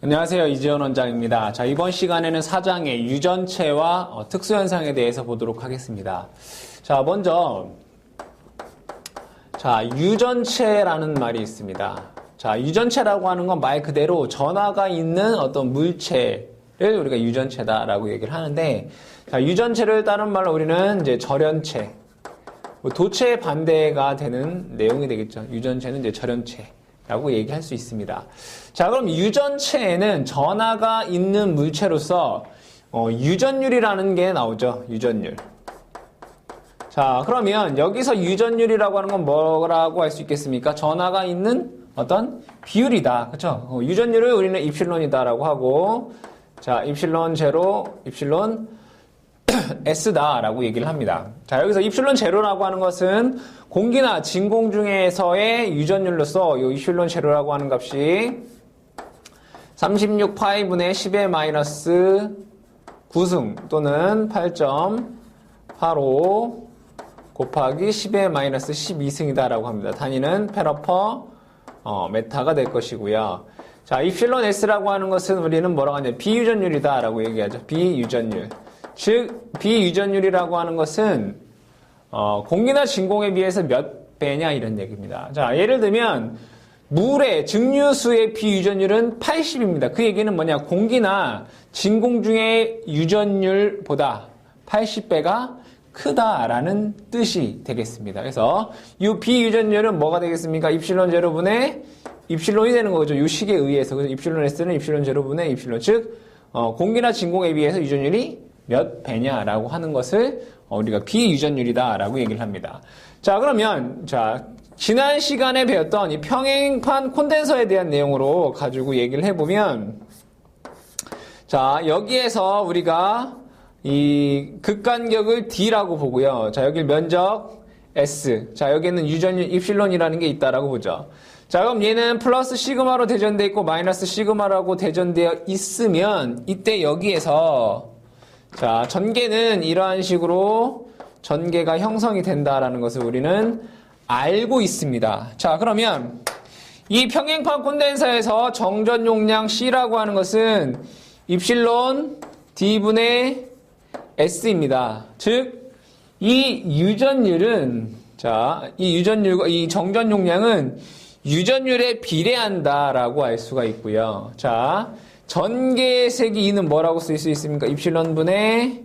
안녕하세요. 이지원 원장입니다. 자, 이번 시간에는 4장의 유전체와 특수현상에 대해서 보도록 하겠습니다. 자, 먼저 유전체라는 말이 있습니다. 자, 유전체라고 하는 건 말 그대로 전하가 있는 어떤 물체를 우리가 유전체다라고 얘기를 하는데, 자, 유전체를 다른 말로 우리는 이제 절연체, 도체의 반대가 되는 내용이 되겠죠. 유전체는 이제 절연체라고 얘기할 수 있습니다. 자, 그럼 유전체에는 전하가 있는 물체로서 유전율이라는 게 나오죠. 유전율. 자, 그러면 여기서 유전율이라고 하는 건 뭐라고 할 수 있겠습니까? 전하가 있는 어떤 비율이다. 그렇죠? 유전율을 우리는 입실론이다라고 하고, 자, 입실론 제로, 입실론 S다라고 얘기를 합니다. 자, 여기서 입실론 제로라고 하는 것은 공기나 진공 중에서의 유전율로서 이 입실론 제로라고 하는 값이 36파이분의 10의 마이너스 9승 또는 8.85 곱하기 10의 마이너스 12승이다라고 합니다. 단위는 페러퍼 메타가 될 것이고요. 자, 입실론 S라고 하는 것은 우리는 뭐라고 하냐? 비유전율이다라고 얘기하죠. 비유전율. 즉, 비유전율이라고 하는 것은 공기나 진공에 비해서 몇 배냐 이런 얘기입니다. 자, 예를 들면 물의 증류수의 비유전율은 80입니다. 그 얘기는 뭐냐? 공기나 진공 중의 유전율보다 80배가 크다라는 뜻이 되겠습니다. 그래서 이 비유전율은 뭐가 되겠습니까? 입실론 제로분의 입실론이 되는 거죠. 이 식에 의해서. 그래서 입실론 S는 입실론 제로분의 입실론. 즉, 공기나 진공에 비해서 유전율이 몇 배냐라고 하는 것을 우리가 비유전율이다라고 얘기를 합니다. 자, 그러면, 지난 시간에 배웠던 이 평행판 콘덴서에 대한 내용으로 가지고 얘기를 해보면, 자, 여기에서 우리가 이 극간격을 D라고 보고요. 자, 여기 면적 S. 자, 여기에는 유전율 입실론이라는 게 있다라고 보죠. 자, 그럼 얘는 플러스 시그마로 대전되어 있고 마이너스 시그마라고 대전되어 있으면 이때 여기에서 자, 전개는 이러한 식으로 전개가 형성이 된다라는 것을 우리는 알고 있습니다. 자, 그러면 이 평행판 콘덴서에서 정전 용량 C라고 하는 것은 입실론 D분의 S입니다. 즉, 이 유전율은, 자, 이 유전율과 이 정전 용량은 유전율에 비례한다라고 알 수가 있고요. 자, 전개색이 E는 뭐라고 쓸 수 있습니까? 입실론분의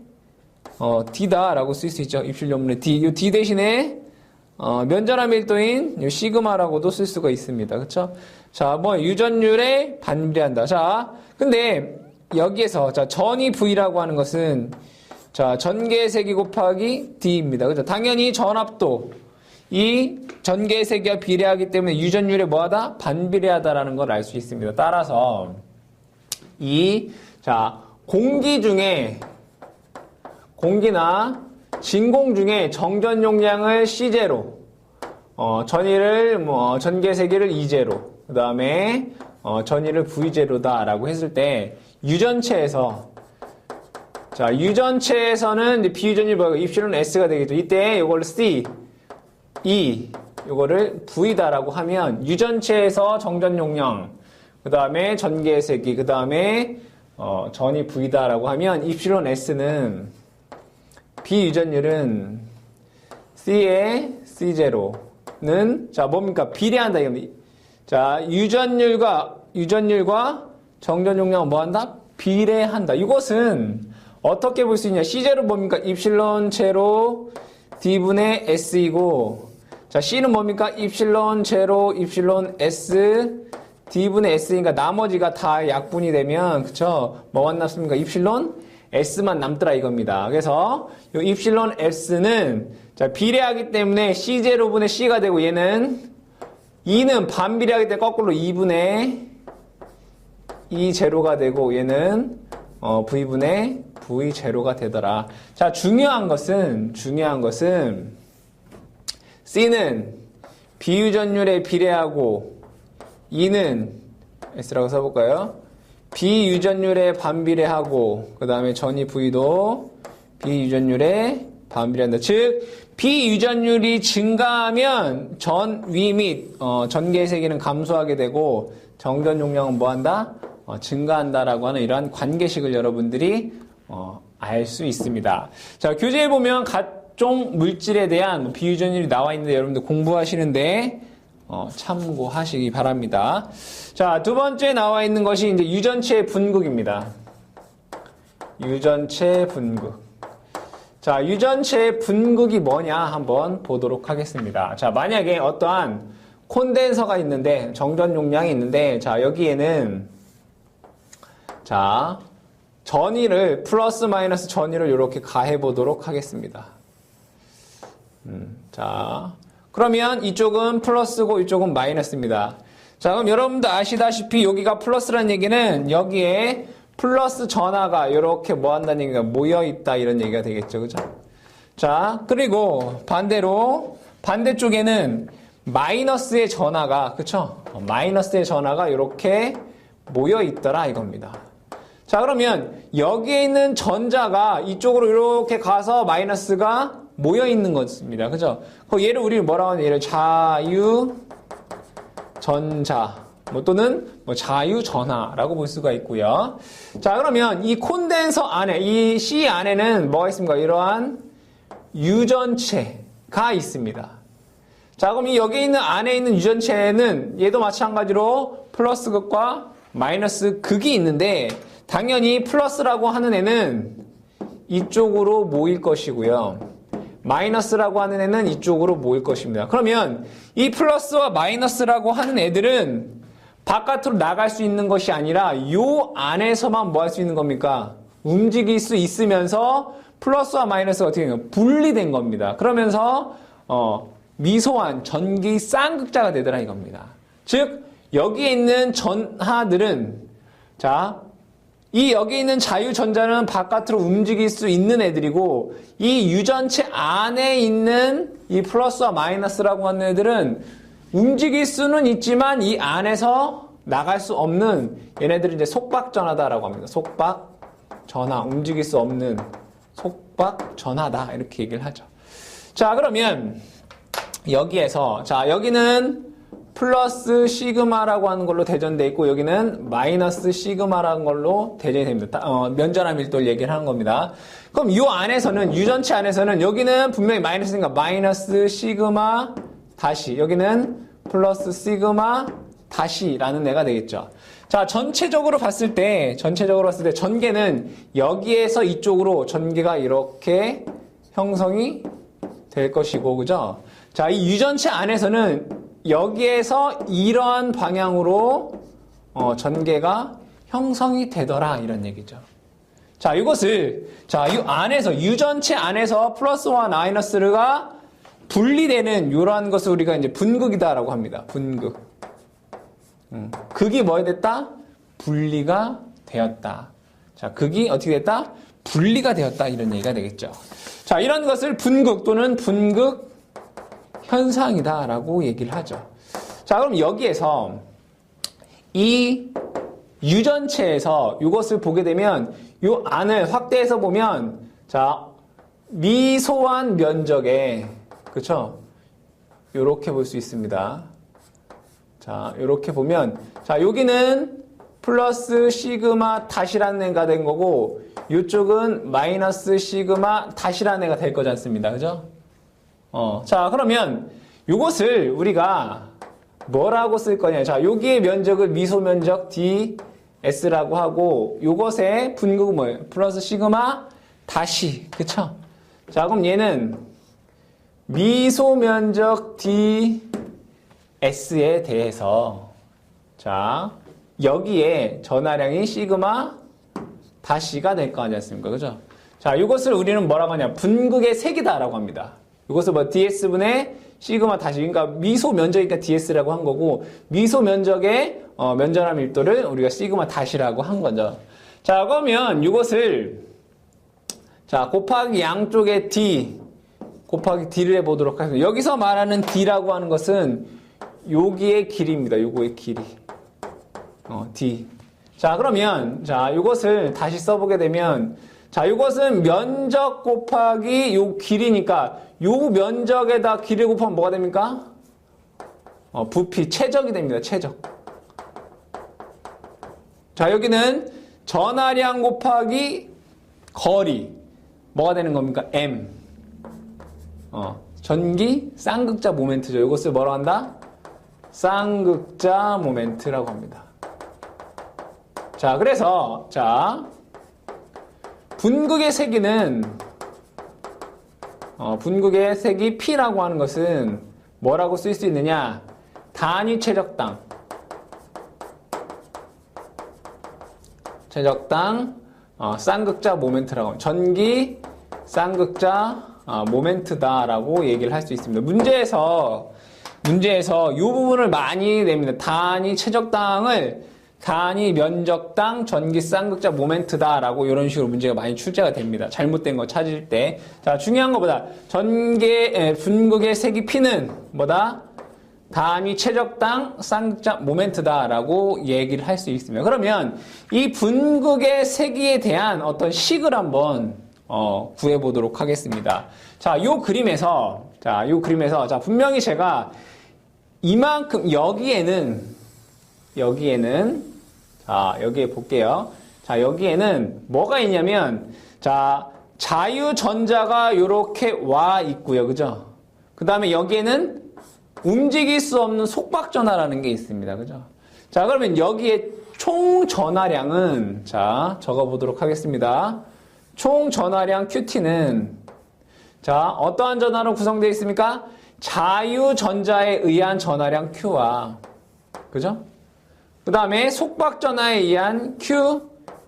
D다라고 쓸 수 있죠. 입실론분의 D. 이 D 대신에 면전화 밀도인 시그마라고도 쓸 수가 있습니다. 그렇죠? 자, 유전율에 반비례한다. 자, 근데 여기에서 전이 V라고 하는 것은 전개세기 곱하기 D입니다. 그렇죠? 당연히 전압도 이 전개세기와 비례하기 때문에 유전율에 뭐하다? 반비례하다라는 걸 알 수 있습니다. 따라서 공기 중에 공기나 진공 중에 정전 용량을 C제로, 전위를 전개세기를 E제로, 그 다음에 전위를 V제로다라고 했을 때 유전체에서는 이제 비유전율 뭐고 입실론 S가 되겠죠. 이때 이걸 C, E, 이거를 V다라고 하면 유전체에서 정전 용량, 그 다음에 전개세기, 그 다음에 전이 V다라고 하면 입실론 S는 비유전율은 C의 C제로는 뭡니까? 비례한다 이겁니다. 자, 유전율과 정전 용량은 뭐한다? 비례한다. 이것은 어떻게 볼 수 있냐? C제로 뭡니까? 입실론 제로 D분의 S이고, 자, C는 뭡니까? 입실론 제로 입실론 S D분의 S니까 나머지가 다 약분이 되면, 그쵸? 뭐만 남습니까? 입실론 S만 남더라 이겁니다. 그래서 이 입실론 S는 비례하기 때문에 C제로분의 C가 되고, 얘는 E는 반비례하기 때문에 거꾸로 2분의 E 제로가 되고, 얘는 V분의 V제로가 되더라. 자, 중요한 것은 C는 비유전율에 비례하고, E는 S라고 써볼까요? 비유전율에 반비례하고, 그 다음에 전이 V도 비유전율에 반비례한다. 즉, 비유전율이 증가하면 전위 및 전개세기는 감소하게 되고, 정전 용량은 뭐한다? 증가한다라고 하는 이러한 관계식을 여러분들이 알 수 있습니다. 자, 교재에 보면 각종 물질에 대한 비유전율이 나와 있는데 여러분들 공부하시는데 참고하시기 바랍니다. 자, 두 번째 나와 있는 것이 이제 유전체 분극입니다. 유전체 분극. 자, 유전체 분극이 뭐냐 한번 보도록 하겠습니다. 자, 만약에 어떠한 콘덴서가 있는데, 정전 용량이 있는데, 자, 여기에는, 자, 전위를, 플러스 마이너스 전위를 이렇게 가해 보도록 하겠습니다. 자, 그러면 이쪽은 플러스고 이쪽은 마이너스입니다. 자, 그럼 여러분들 아시다시피 여기가 플러스라는 얘기는 여기에 플러스 전하가 이렇게 뭐 한다는 얘기가 모여있다 이런 얘기가 되겠죠. 그죠? 자, 그리고 반대로 반대쪽에는 마이너스의 전하가, 그쵸? 마이너스의 전하가 이렇게 모여있더라 이겁니다. 자, 그러면 여기에 있는 전자가 이쪽으로 이렇게 가서 마이너스가 모여있는 것입니다. 그죠? 얘를 우리는 뭐라고 하냐? 얘를 자유 전자, 또는 자유 전하라고 볼 수가 있고요. 자, 그러면 이 콘덴서 안에, 이 C 안에는 뭐가 있습니까? 이러한 유전체가 있습니다. 자, 그럼 이 여기 있는 안에 있는 유전체는 얘도 마찬가지로 플러스 극과 마이너스 극이 있는데 당연히 플러스라고 하는 애는 이쪽으로 모일 것이고요. 마이너스라고 하는 애는 이쪽으로 모일 것입니다. 그러면 이 플러스와 마이너스라고 하는 애들은 바깥으로 나갈 수 있는 것이 아니라 요 안에서만 뭐 할 수 있는 겁니까? 움직일 수 있으면서 플러스와 마이너스가 어떻게 되냐? 분리된 겁니다. 그러면서 미소한 전기 쌍극자가 되더라 이겁니다. 즉 여기에 있는 전하들은 자, 이 여기 있는 자유전자는 바깥으로 움직일 수 있는 애들이고 이 유전체 안에 있는 이 플러스와 마이너스라고 하는 애들은 움직일 수는 있지만 이 안에서 나갈 수 없는 얘네들은 이제 속박전하다라고 합니다. 속박전하, 움직일 수 없는 속박전하다 이렇게 얘기를 하죠. 자, 그러면 여기에서 자, 여기는 플러스 시그마라고 하는 걸로 대전되어 있고 여기는 마이너스 시그마라는 걸로 대전이 됩니다. 면전함 밀도를 얘기를 하는 겁니다. 그럼 이 안에서는 유전체 안에서는 여기는 분명히 마이너스니까 마이너스 시그마 다시 여기는 플러스 시그마 다시라는 애가 되겠죠. 자, 전체적으로 봤을 때 전개는 여기에서 이쪽으로 전개가 이렇게 형성이 될 것이고, 그죠? 자, 이 유전체 안에서는 여기에서 이러한 방향으로 전개가 형성이 되더라 이런 얘기죠. 자, 이것을 이 안에서 유전체 안에서 플러스와 마이너스가 분리되는 이러한 것을 우리가 이제 분극이다라고 합니다. 분극. 극이 뭐 됐다? 분리가 되었다. 자, 극이 어떻게 됐다? 분리가 되었다 이런 얘기가 되겠죠. 자, 이런 것을 분극 또는 분극 현상이다라고 얘기를 하죠. 자, 그럼 여기에서 이 유전체에서 이것을 보게 되면 이 안을 확대해서 보면 자, 미소한 면적에 그쵸? 요렇게 볼 수 있습니다. 자, 요렇게 보면 자, 여기는 플러스 시그마 다시라는 애가 된 거고 이쪽은 마이너스 시그마 다시라는 애가 될 거지 않습니다. 그죠? 자, 그러면 이것을 우리가 뭐라고 쓸 거냐. 자, 여기의 면적을 미소 면적 ds라고 하고 이것의 분극은 뭐예요? 플러스 시그마 다시. 그쵸? 자, 그럼 얘는 미소 면적 ds에 대해서 자, 여기에 전하량이 시그마 다시가 될 거 아니지 않습니까? 그죠? 자, 이것을 우리는 뭐라고 하냐. 분극의 색이다라고 합니다. 이것을 뭐 ds분의 시그마 다시, 그러니까 미소 면적이니까 ds라고 한 거고 미소 면적의 면전함 밀도를 우리가 시그마 다시라고 한 거죠. 자, 그러면 이것을 자, 곱하기 양쪽에 d 곱하기 d를 해보도록 하겠습니다. 여기서 말하는 d라고 하는 것은 여기의 길이입니다. 요거의 길이. d. 자, 그러면 자, 이것을 다시 써보게 되면 자, 이것은 면적 곱하기 요 길이니까 요 면적에다 길이 곱하면 뭐가 됩니까? 부피, 최적이 됩니다. 최적. 자, 여기는 전하량 곱하기 거리. 뭐가 되는 겁니까? M. 전기 쌍극자 모멘트죠. 이것을 뭐라고 한다? 쌍극자 모멘트라고 합니다. 자, 그래서, 자, 분극의 세기는, 분극의 세기 P라고 하는 것은 뭐라고 쓸 수 있느냐? 단위 최적당. 쌍극자 모멘트라고 합니다. 전기 쌍극자 모멘트다라고 얘기를 할 수 있습니다. 문제에서 이 부분을 많이 냅니다. 단위 최적당을 단위 면적당 전기 쌍극자 모멘트다라고 이런 식으로 문제가 많이 출제가 됩니다. 잘못된 거 찾을 때. 자, 중요한 것보다 분극의 세기 P는 뭐다? 단위 최적당 쌍극자 모멘트다라고 얘기를 할 수 있습니다. 그러면 이 분극의 세기에 대한 어떤 식을 한번 구해보도록 하겠습니다. 자, 요 그림에서 분명히 제가 이만큼 여기에 볼게요. 자, 여기에는 뭐가 있냐면, 자, 자유전자가 요렇게 와 있고요. 그죠? 그 다음에 여기에는 움직일 수 없는 속박전하라는 게 있습니다. 그죠? 자, 그러면 여기에 총 전하량은, 자, 적어보도록 하겠습니다. 총 전하량 QT는, 자, 어떠한 전하로 구성되어 있습니까? 자유전자에 의한 전하량 Q와, 그죠? 그 다음에 속박전하에 의한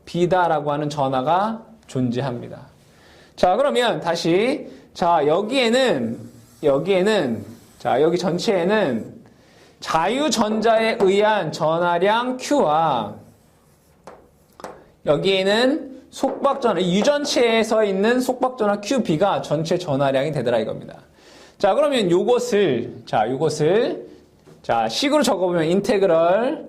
QB다라고 하는 전하가 존재합니다. 자, 그러면 다시, 자, 여기에는, 자, 여기 전체에는 자유전자에 의한 전하량 Q와 여기에는 속박전하, 유전체에서 있는 속박전하 QB가 전체 전하량이 되더라 이겁니다. 자, 그러면 요것을, 식으로 적어보면 인테그럴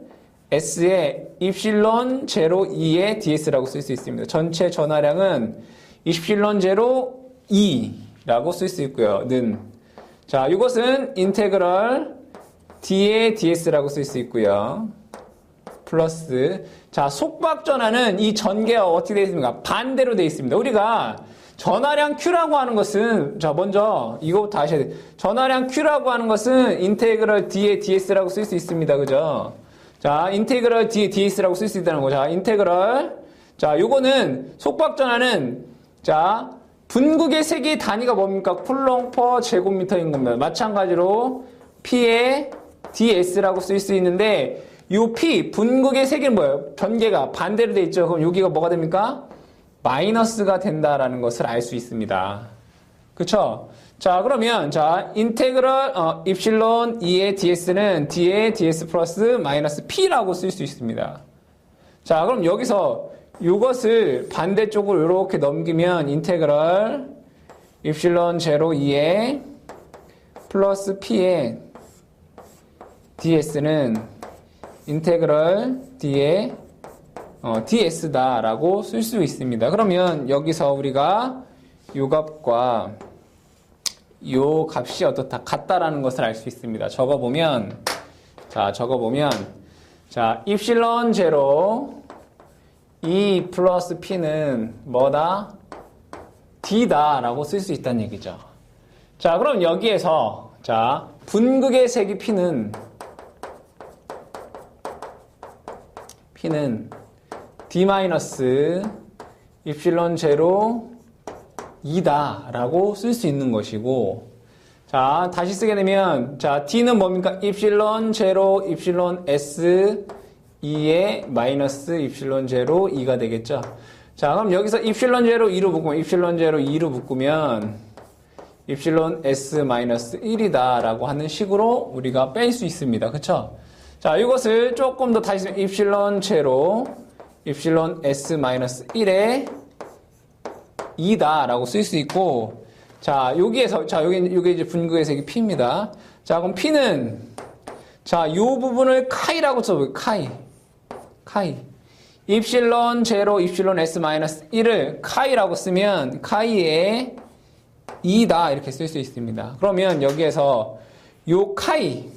S에 입실론 제로 2의 DS라고 쓸 수 있습니다. 전체 전하량은 입실론 제로 2라고 쓸 수 있고요. 자, 이것은 인테그럴 D의 DS라고 쓸 수 있고요. 플러스, 자, 속박전하는 이 전개가 어떻게 되어 있습니까? 반대로 되어 있습니다. 우리가 전하량 Q라고 하는 것은, 자, 먼저 이거부터 아셔야 돼요. 전하량 Q라고 하는 것은 인테그럴 D의 DS라고 쓸 수 있습니다. 그죠? 자, 인테그럴 D의 DS라고 쓸 수 있다는 거. 자, 인테그럴. 자, 요거는 속박전하는, 자, 분극의 세기 단위가 뭡니까? 쿨롱 퍼 제곱미터인 겁니다. 마찬가지로 P의 DS라고 쓸 수 있는데 이 P, 분극의 세기는 뭐예요? 전개가 반대로 돼 있죠. 그럼 여기가 뭐가 됩니까? 마이너스가 된다라는 것을 알 수 있습니다. 그쵸? 자, 그러면, 자, 인테그럴, 입실론 2의 DS는 D의 DS 플러스 마이너스 P라고 쓸 수 있습니다. 자, 그럼 여기서 이것을 반대쪽으로 이렇게 넘기면 인테그럴 입실론 제로 2의 플러스 P의 DS는 인테그럴 D의 DS다라고 쓸 수 있습니다. 그러면 여기서 우리가 요 값과 요 값이 어떻다? 같다라는 것을 알 수 있습니다. 적어보면, 자, 입실론 제로 2 플러스 P는 뭐다? D다라고 쓸 수 있다는 얘기죠. 자, 그럼 여기에서, 자, 분극의 세기 P는 D 마이너스 입실론 제로 2다라고 쓸 수 있는 것이고, 자, 다시 쓰게 되면, 자, D는 뭡니까? 입실론 제로, 입실론 S 2에 마이너스 입실론 제로 2가 되겠죠. 자, 그럼 여기서 입실론 제로 2로 묶으면, 입실론 제로 2로 묶으면, 입실론 S 마이너스 1이다라고 하는 식으로 우리가 뺄 수 있습니다. 그쵸? 자, 이것을 조금 더 다시 쓰면, 입실론 제로, 입실론 S 마이너스 1에 2다라고 쓸 수 있고, 자, 여기에서, 자, 요게 이제 분극의 세기 P입니다. 자, 그럼 P는, 자, 요 부분을 카이라고 써볼게요. 카이. 입실론 제로, 입실론 S 마이너스 1을 카이라고 쓰면, 카이에 2다, 이렇게 쓸 수 있습니다. 그러면 여기에서, 요 카이를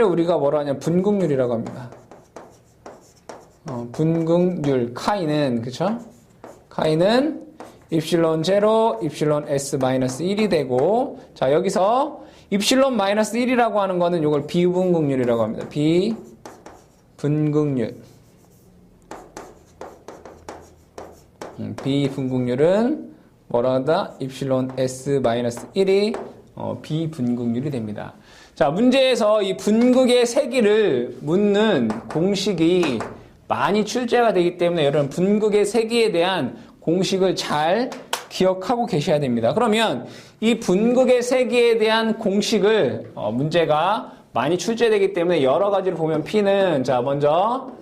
우리가 뭐라 하냐, 분극률이라고 합니다. 분극률 카이는 그쵸? 카이는 입실론 제로, 입실론 s 마이너스 1이 되고, 자 여기서 입실론 마이너스 1이라고 하는 거는 이걸 비분극률이라고 합니다. 비분극률. 비분극률은 뭐라 한다? 입실론 s 마이너스 1이 비분극률이 됩니다. 자, 문제에서 이 분극의 세기를 묻는 공식이 많이 출제가 되기 때문에 여러분 분극의 세기에 대한 공식을 잘 기억하고 계셔야 됩니다. 그러면 이 분극의 세기에 대한 공식을 문제가 많이 출제되기 때문에 여러 가지를 보면 P는 자 먼저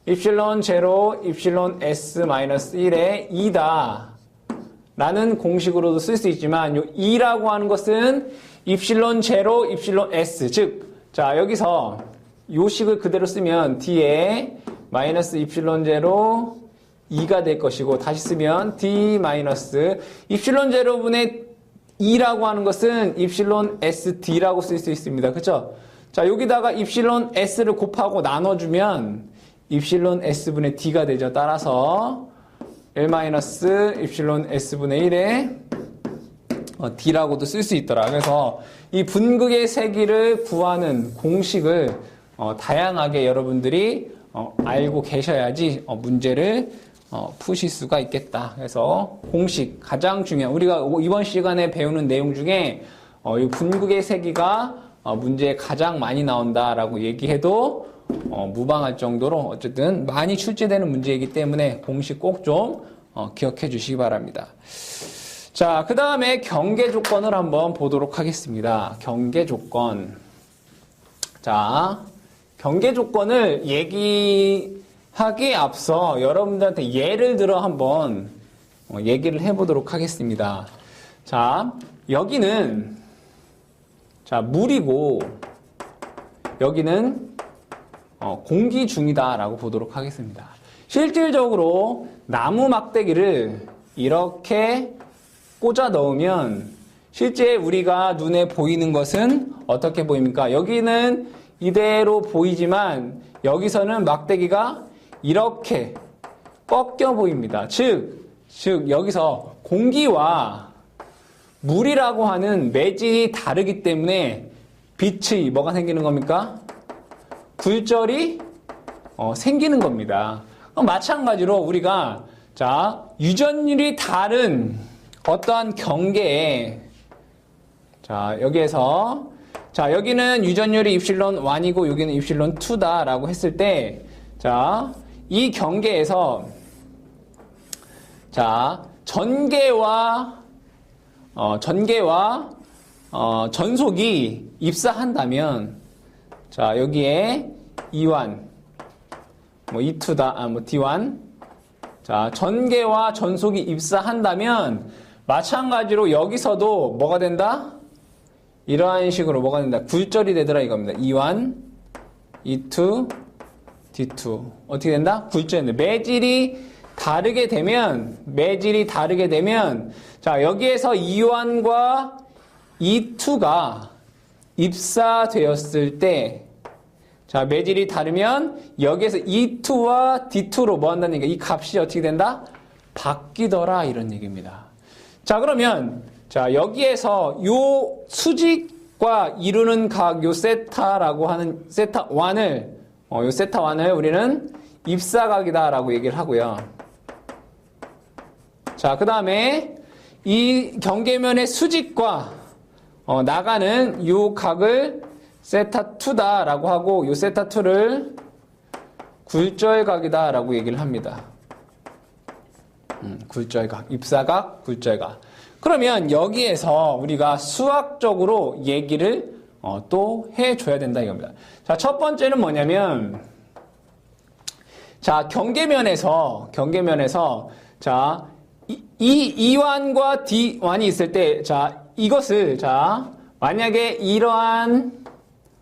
입실론 제로, 입실론 s 마이너스 1의 2다 라는 공식으로도 쓸 수 있지만 이 2라고 하는 것은 입실론 제로, 입실론 s 즉 자 여기서 요 식을 그대로 쓰면 D에 마이너스 입실론 제로 2가 될 것이고 다시 쓰면 D 마이너스 입실론 제로분의 2라고 하는 것은 입실론 SD라고 쓸 수 있습니다. 그쵸? 자, 여기다가 입실론 S를 곱하고 나눠주면 입실론 S분의 D가 되죠. 따라서 1 마이너스 입실론 S분의 1에 D라고도 쓸 수 있더라. 그래서 이 분극의 세기를 구하는 공식을 다양하게 여러분들이 알고 계셔야지 문제를 푸실 수가 있겠다. 그래서 공식 가장 중요한 우리가 이번 시간에 배우는 내용 중에 이 분극의 세기가 문제에 가장 많이 나온다라고 얘기해도 무방할 정도로 어쨌든 많이 출제되는 문제이기 때문에 공식 꼭 좀 기억해 주시기 바랍니다. 자, 그 다음에 경계 조건을 한번 보도록 하겠습니다. 경계 조건. 자, 경계 조건을 얘기하기에 앞서 여러분들한테 예를 들어 한번 얘기를 해보도록 하겠습니다. 자, 여기는 자 물이고 여기는 공기 중이다라고 보도록 하겠습니다. 실질적으로 나무 막대기를 이렇게 꽂아 넣으면 실제 우리가 눈에 보이는 것은 어떻게 보입니까? 여기는 이대로 보이지만 여기서는 막대기가 이렇게 꺾여 보입니다. 즉 여기서 공기와 물이라고 하는 매질이 다르기 때문에 빛이 뭐가 생기는 겁니까? 굴절이 생기는 겁니다. 마찬가지로 우리가 자 유전율이 다른 어떠한 경계에 자 여기에서 자 여기는 유전율이 입실론 1이고 여기는 입실론 2다 라고 했을 때 자 이 경계에서 자 전개와 전속이 입사한다면 자 여기에 E1 E2다 D1 자 전개와 전속이 입사한다면 마찬가지로 여기서도 뭐가 된다? 이러한 식으로 뭐가 된다? 굴절이 되더라 이겁니다. E1 E2 D2 어떻게 된다? 굴절이 된다. 매질이 다르게 되면 자 여기에서 E1과 E2가 입사되었을 때 자 매질이 다르면 여기에서 E2와 D2로 뭐 한다는 얘기가 이 값이 어떻게 된다? 바뀌더라 이런 얘기입니다. 자 그러면 자 여기에서 요 수직과 이루는 각 요 세타라고 하는 세타 1을 요 세타 1을 우리는 입사각이다라고 얘기를 하고요. 자, 그 다음에 이 경계면의 수직과 나가는 요 각을 세타2다라고 하고 요 세타2를 굴절각이다라고 얘기를 합니다. 굴절각, 입사각, 굴절각. 그러면 여기에서 우리가 수학적으로 얘기를 또 해줘야 된다 이겁니다. 자, 첫 번째는 뭐냐면 자, 경계면에서 자, E1과 D1이 있을 때, 자, 이것을, 자, 만약에 이러한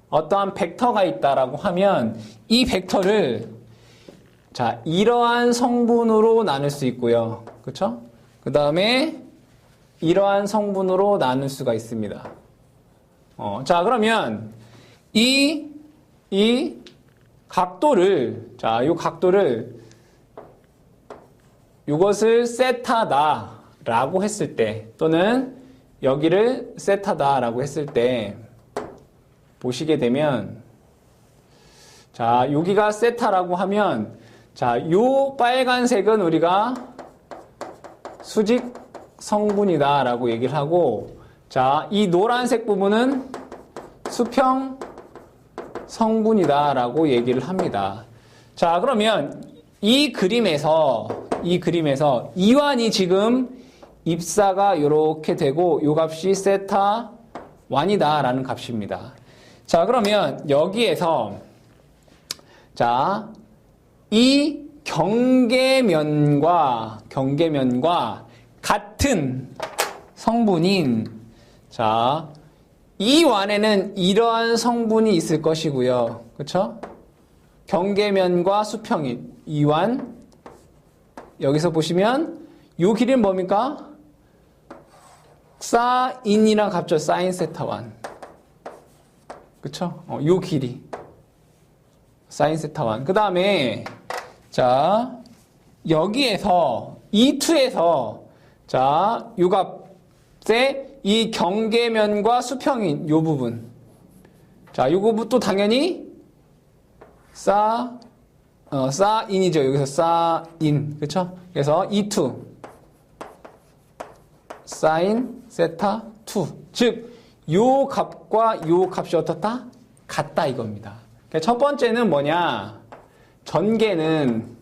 어떠한 벡터가 있다라고 하면, 이 벡터를, 자, 이러한 성분으로 나눌 수 있고요. 그쵸? 그 다음에, 이러한 성분으로 나눌 수가 있습니다. 자, 그러면, 이 각도를, 자, 요 각도를, 요것을 세타다 라고 했을 때, 또는 여기를 세타다 라고 했을 때, 보시게 되면, 자, 여기가 세타라고 하면, 자, 요 빨간색은 우리가 수직 성분이다 라고 얘기를 하고, 자, 이 노란색 부분은 수평 성분이다 라고 얘기를 합니다. 자, 그러면 이 그림에서 이완이 지금 입사가 이렇게 되고 요 값이 세타 1이다 라는 값입니다. 자, 그러면 여기에서 자, 이 경계면과 같은 성분인 자, 이완에는 이러한 성분이 있을 것이고요. 그쵸? 경계면과 수평인 이완 여기서 보시면 요 길이는 뭡니까? 사인이랑 같죠. 사인 세타 1. 그쵸? 요 길이 사인 세타 1. 그 다음에 자 여기에서 E2에서 자 요 값에 이 경계면과 수평인 요 부분 자 요 부분도 당연히 사인이죠. 여기서 사인 그쵸? 그래서 E2 사인 세타 2 즉 요 값과 요 값이 어떻다? 같다 이겁니다. 그러니까 첫 번째는 뭐냐? 전개는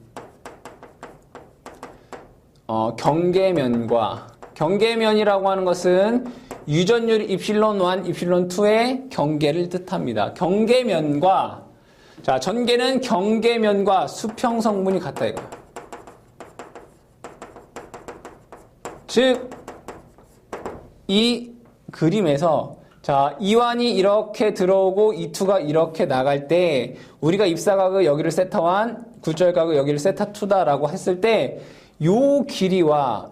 경계면이라고 하는 것은 유전율 입실론 1, 입실론 2의 경계를 뜻합니다. 경계면과 자 전개는 경계면과 수평 성분이 같다 이거예요. 즉 이 그림에서 자 이완이 이렇게 들어오고 E2가 이렇게 나갈 때 우리가 입사각을 여기를 세타 1, 굴절각을 여기를 세타 2다라고 했을 때 요 길이와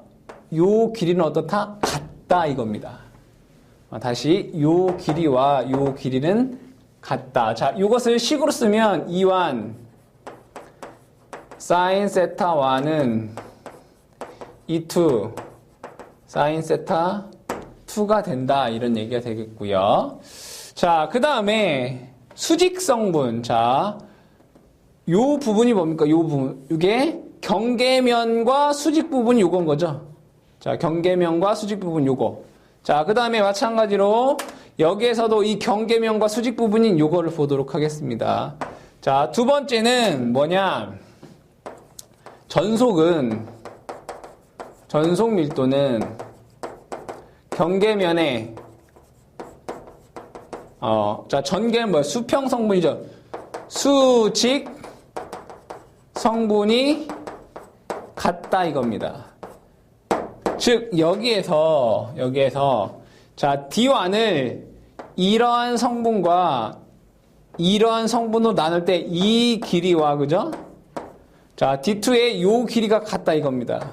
요 길이는 어떻다? 같다 이겁니다. 다시 요 길이와 요 길이는 같다. 자, 이것을 식으로 쓰면 E1 사인 세타 1은 E2 사인 세타 2가 된다. 이런 얘기가 되겠고요. 자, 그 다음에 수직 성분. 자, 요 부분이 뭡니까? 요 부분. 이게 경계면과 수직 부분이 요건 거죠. 자, 경계면과 수직 부분 요거. 자, 그 다음에 마찬가지로 여기에서도 이 경계면과 수직 부분인 요거를 보도록 하겠습니다. 자, 두 번째는 뭐냐? 전속 밀도는 경계면에 자, 전개는 뭐야? 수평 성분이죠. 수직 성분이 같다 이겁니다. 즉 여기에서 자 D1을 이러한 성분과 이러한 성분으로 나눌 때 이 길이와 그죠? 자 D2의 요 길이가 같다 이겁니다.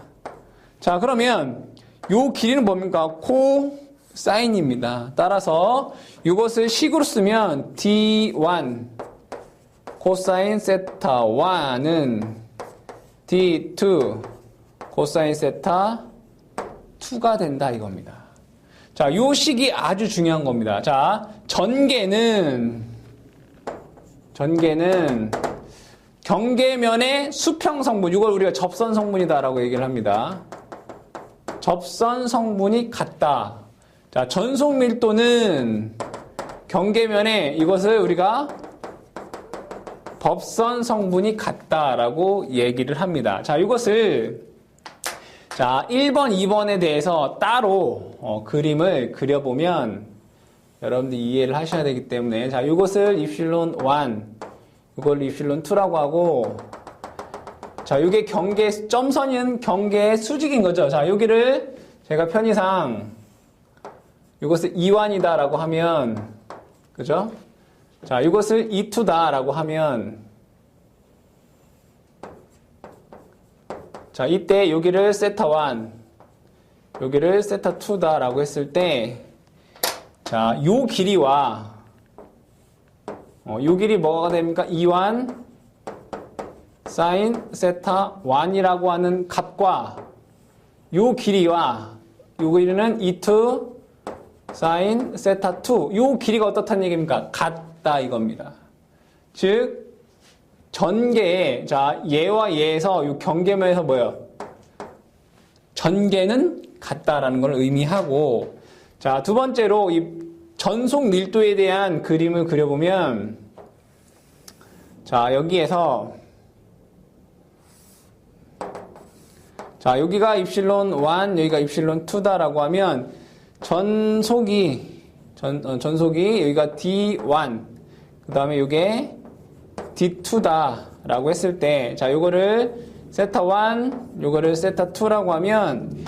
자 그러면 요 길이는 뭡니까? 코사인입니다. 따라서 이것을 식으로 쓰면 D1 코사인 세타 1은 D2 코사인 세타 2가 된다 이겁니다. 자, 요 식이 아주 중요한 겁니다. 자, 전개는 경계면의 수평 성분, 이걸 우리가 접선 성분이다라고 얘기를 합니다. 접선 성분이 같다. 자, 전속 밀도는 경계면에 이것을 우리가 법선 성분이 같다라고 얘기를 합니다. 자, 이것을 자, 1번, 2번에 대해서 따로 그림을 그려보면 여러분들 이해를 하셔야 되기 때문에 자, 이것을 입실론 1, 이걸 입실론 2라고 하고 자, 이게 점선은 경계의 수직인 거죠. 자, 여기를 제가 편의상 이것을 E1이다라고 하면 그죠? 자, 이것을 E2다라고 하면 자, 이때 여기를 세타 1, 여기를 세타 2다라고 했을 때 자, 요 길이와 요 길이 뭐가 됩니까? E1 사인 세타 1이라고 하는 값과 요 길이와 요 길이는 E2 사인 세타 2. 요 길이가 어떻다는 얘기입니까? 같다 이겁니다. 즉 전개에 자 얘와 얘에서 요 경계면에서 뭐예요? 전개는 같다라는 걸 의미하고 자 두 번째로 이 전속 밀도에 대한 그림을 그려보면 자 여기에서 자 여기가 입실론 1 여기가 입실론 2다라고 하면 전속이 여기가 D1 그 다음에 이게 D2다라고 했을 때 자 요거를 세타 1 요거를 세타 2라고 하면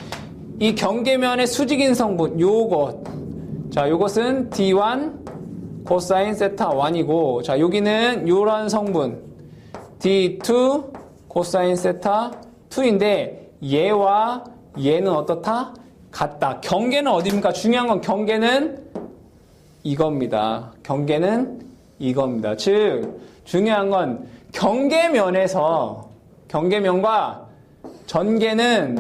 이 경계면의 수직인 성분 요것 자 요것은 D1 코사인 세타 1이고 자 여기는 요런 성분 D2 코사인 세타 2인데 얘와 얘는 어떻다? 같다. 경계는 어디입니까? 중요한 건 경계는 이겁니다. 경계는 이겁니다. 즉 중요한 건 경계면에서 경계면과 전개는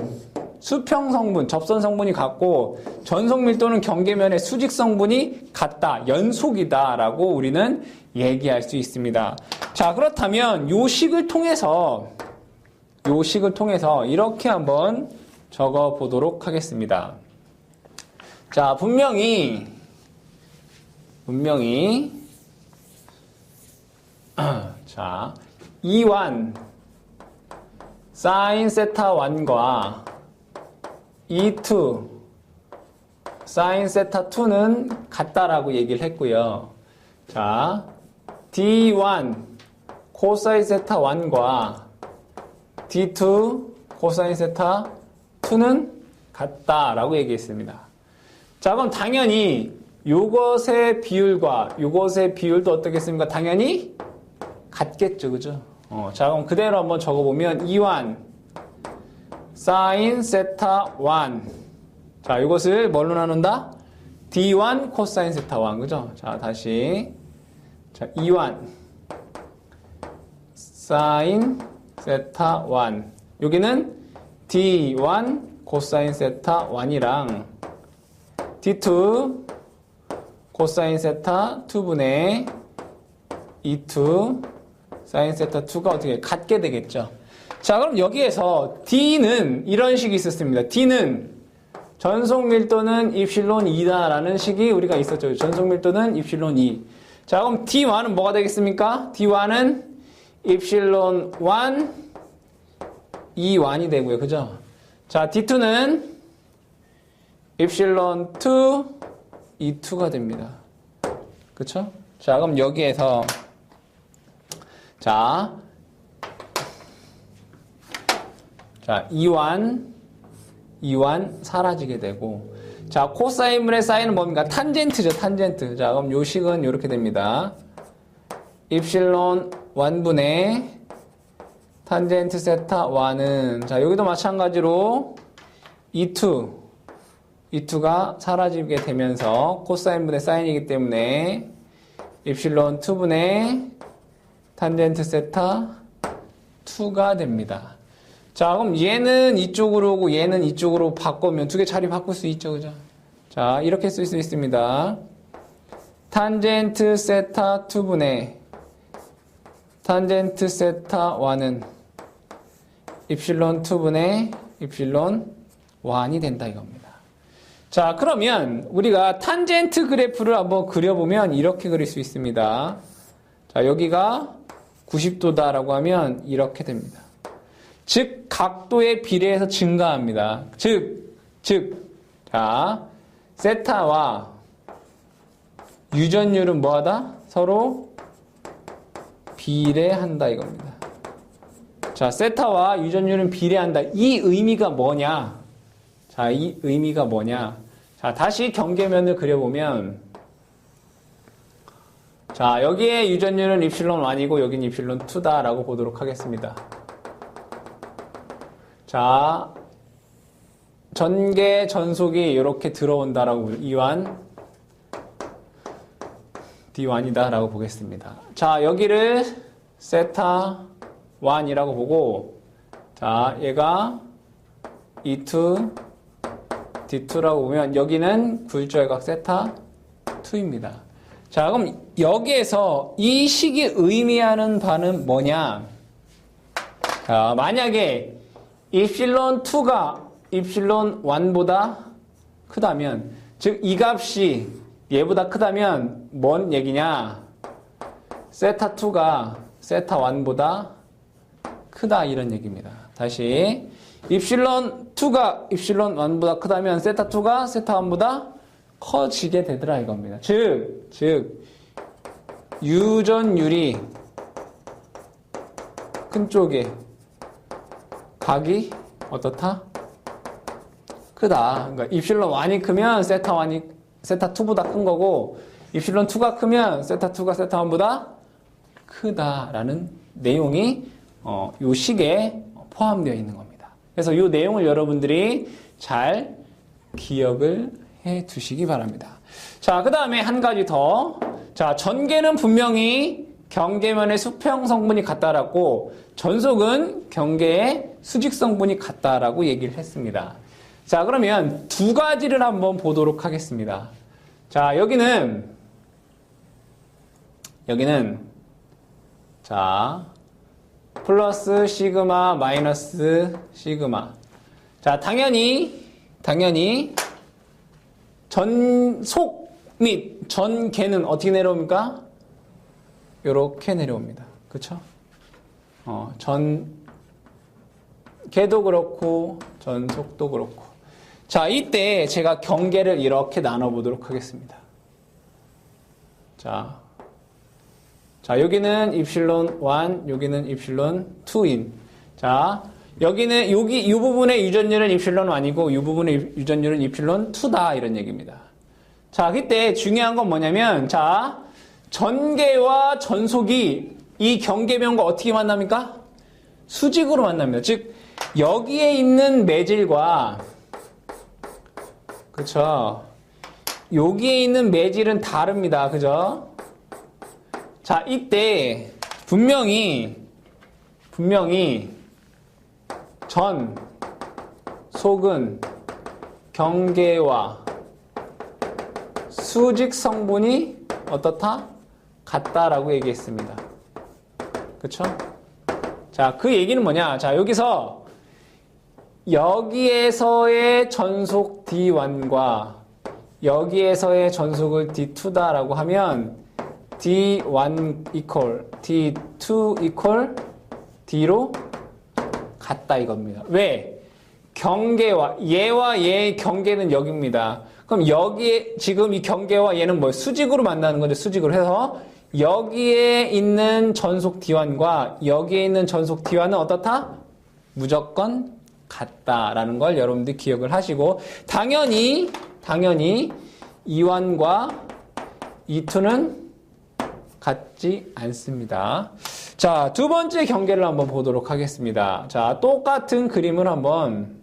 수평 성분, 접선 성분이 같고 전속 밀도는 경계면의 수직 성분이 같다. 연속이다라고 우리는 얘기할 수 있습니다. 자, 그렇다면 요 식을 통해서 이렇게 한번 적어 보도록 하겠습니다. 자, 분명히 자, E1 사인 세타 1과 E2 사인 세타 2는 같다라고 얘기를 했고요. 자, D1 코사인 세타 1과 D2 코사인 세타 2는 같다라고 얘기했습니다. 자, 그럼 당연히 요것의 비율과 요것의 비율도 어떻겠습니까? 당연히 같겠죠. 그죠? 자, 그럼 그대로 한번 적어보면 E1 사인 세타 1 자, 이것을 뭘로 나눈다? D1 코사인 세타 1 그죠? 자, 다시 자, E1 사인 세타 1 여기는 D1 코사인 세타 1이랑 D2 코사인 세타 2분의 E2 사인 세타 2가 어떻게 같게 되겠죠. 자, 그럼 여기에서 D는 이런 식이 있었습니다. D는 전속 밀도는 입실론 2다라는 식이 우리가 있었죠. 전속 밀도는 입실론 2. 자, 그럼 D1은 뭐가 되겠습니까? D1은 입실론 1 E1이 되고요. 그죠? 자, D2는 입실론 2 E2가 됩니다. 그쵸? 자, 그럼 여기에서 자, E1 사라지게 되고 자, 코사인분의 사인은 뭡니까? 탄젠트죠, 탄젠트. 자, 그럼 요 식은 이렇게 됩니다. 입실론 1분의 탄젠트 세타 1은 자, 여기도 마찬가지로 E2가 사라지게 되면서 코사인분의 사인이기 때문에 입실론 2분의 탄젠트 세타 2가 됩니다. 자, 그럼 얘는 이쪽으로 오고 얘는 이쪽으로 바꾸면 두 개 자리 바꿀 수 있죠. 그죠? 자, 이렇게 쓸 수 있습니다. 탄젠트 세타 2분의 탄젠트 세타 1은 입실론 2분의 입실론 1이 된다 이겁니다. 자, 그러면 우리가 탄젠트 그래프를 한번 그려보면 이렇게 그릴 수 있습니다. 자, 여기가 90도다라고 하면 이렇게 됩니다. 즉, 각도에 비례해서 증가합니다. 자, 세타와 유전율은 뭐하다? 서로 비례한다 이겁니다. 자, 세타와 유전율은 비례한다. 이 의미가 뭐냐? 자, 이 의미가 뭐냐? 자, 다시 경계면을 그려보면 자, 여기에 유전율은 입실론 1이고 여긴 입실론 2다라고 보도록 하겠습니다. 자, 전개 전속이 이렇게 들어온다라고 E1 D1이다라고 보겠습니다. 자, 여기를 세타 1이라고 보고, 자, 얘가 E2, D2라고 보면 여기는 굴절각 세타 2입니다. 자, 그럼 여기에서 이 식이 의미하는 바는 뭐냐? 자, 만약에 입실론 2가 입실론 1보다 크다면, 즉 이 값이 얘보다 크다면 뭔 얘기냐? 세타 2가 세타 1보다 크다 이런 얘기입니다. 다시 입실론 2가 입실론 1보다 크다면 세타 2가 세타 1보다 커지게 되더라 이겁니다. 즉 유전율이 큰 쪽에 각이 어떻다? 크다. 그러니까 입실론 1이 크면 세타 2보다 큰 거고, 입실론 2가 크면 세타 2가 세타 1보다 크다라는 내용이 요 식에 포함되어 있는 겁니다. 그래서 이 내용을 여러분들이 잘 기억을 해 두시기 바랍니다. 자, 그 다음에 한 가지 더. 자, 전개는 분명히 경계면의 수평 성분이 같다라고, 전속은 경계의 수직 성분이 같다라고 얘기를 했습니다. 자, 그러면 두 가지를 한번 보도록 하겠습니다. 자, 여기는 자, 플러스 시그마 마이너스 시그마. 자, 당연히 전속 및 전개는 어떻게 내려옵니까? 요렇게 내려옵니다. 그쵸? 전개도 그렇고 전속도 그렇고. 자, 이때 제가 경계를 이렇게 나눠보도록 하겠습니다. 자, 여기는 입실론 1, 여기는 입실론 2인. 자, 여기는 이 부분의 유전율은 입실론 1이고 이 부분의 유전율은 입실론 2다 이런 얘기입니다. 자, 그때 중요한 건 뭐냐면, 자, 전개와 전속이 이 경계면과 어떻게 만납니까? 수직으로 만납니다. 즉 여기에 있는 매질과, 그쵸, 여기에 있는 매질은 다릅니다. 그죠? 자, 이때 분명히 전속은 경계와 수직 성분이 어떻다? 같다라고 얘기했습니다. 그쵸? 자, 그 얘기는 뭐냐? 자, 여기에서의 전속 D1과 여기에서의 전속을 D2다라고 하면 D1 equal D2 equal D로 같다 이겁니다. 왜? 경계와 얘의 경계는 여기입니다. 그럼 여기에 지금 이 경계와 얘는 뭐 수직으로 만나는 거죠. 수직으로 해서 여기에 있는 전속 D1과 여기에 있는 전속 D1은 어떻다? 무조건 같다라는 걸 여러분들이 기억을 하시고, 당연히 E1과 E2는 같지 않습니다. 자, 두 번째 경계를 한번 보도록 하겠습니다. 자, 똑같은 그림을 한번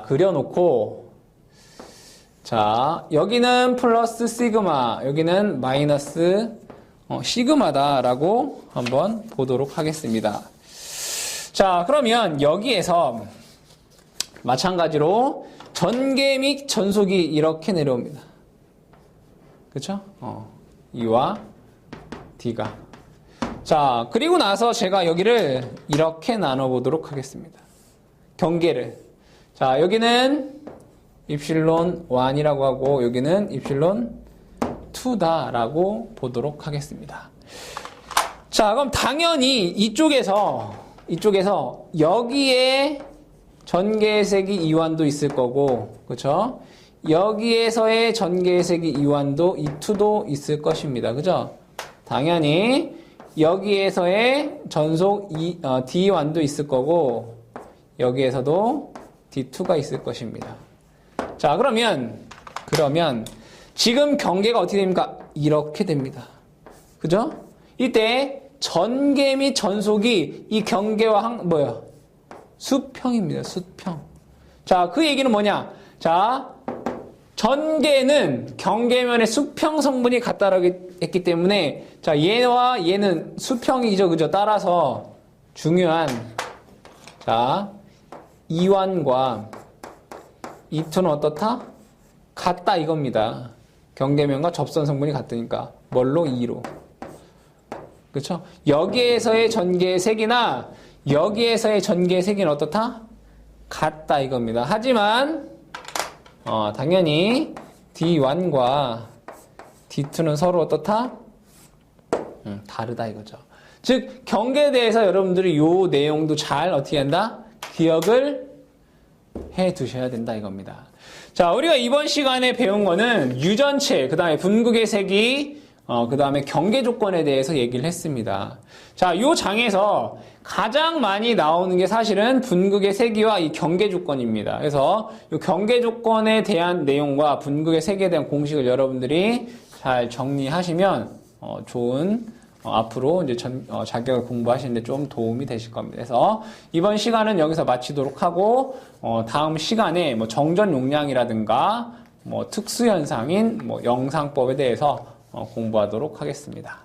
그려놓고, 자, 여기는 플러스 시그마, 여기는 마이너스 시그마다라고 한번 보도록 하겠습니다. 자, 그러면 여기에서 마찬가지로 전개 및 전속이 이렇게 내려옵니다. 그쵸? E와 D가. 자, 그리고 나서 제가 여기를 이렇게 나눠보도록 하겠습니다. 경계를. 자, 여기는 입실론 1이라고 하고 여기는 입실론 2다라고 보도록 하겠습니다. 자, 그럼 당연히 이쪽에서 여기에 전개색이 이완도 있을 거고, 그쵸? 여기에서의 전개색이 이완도, E2도 있을 것입니다. 그죠? 당연히 여기에서의 전속 D1도 있을 거고, 여기에서도 D2가 있을 것입니다. 자, 그러면 지금 경계가 어떻게 됩니까? 이렇게 됩니다. 그죠? 이때 전개 및 전속이 이 경계와 수평입니다. 수평. 자, 그 얘기는 뭐냐? 자, 전개는 경계면의 수평 성분이 같다라고 했기 때문에, 자, 얘와 얘는 수평이죠. 그죠? 따라서 중요한 자 E1과 E2는 어떻다? 같다 이겁니다. 경계면과 접선 성분이 같으니까 뭘로? 2로. 그렇죠? 여기에서의 전개의 색이나 여기에서의 전개의 색은 어떻다? 같다 이겁니다. 하지만 당연히 D1과 D2는 서로 어떻다? 다르다 이거죠. 즉 경계에 대해서 여러분들이 요 내용도 잘 어떻게 한다? 기억을 해 두셔야 된다 이겁니다. 자, 우리가 이번 시간에 배운 거는 유전체, 그 다음에 분극의 색이, 그 다음에 경계 조건에 대해서 얘기를 했습니다. 자, 요 장에서 가장 많이 나오는 게 사실은 분극의 세기와 이 경계 조건입니다. 그래서 이 경계 조건에 대한 내용과 분극의 세기에 대한 공식을 여러분들이 잘 정리하시면 좋은 앞으로 이제 자격을 공부하시는데 좀 도움이 되실 겁니다. 그래서 이번 시간은 여기서 마치도록 하고 다음 시간에 뭐 정전 용량이라든가 뭐 특수 현상인 뭐 영상법에 대해서 공부하도록 하겠습니다.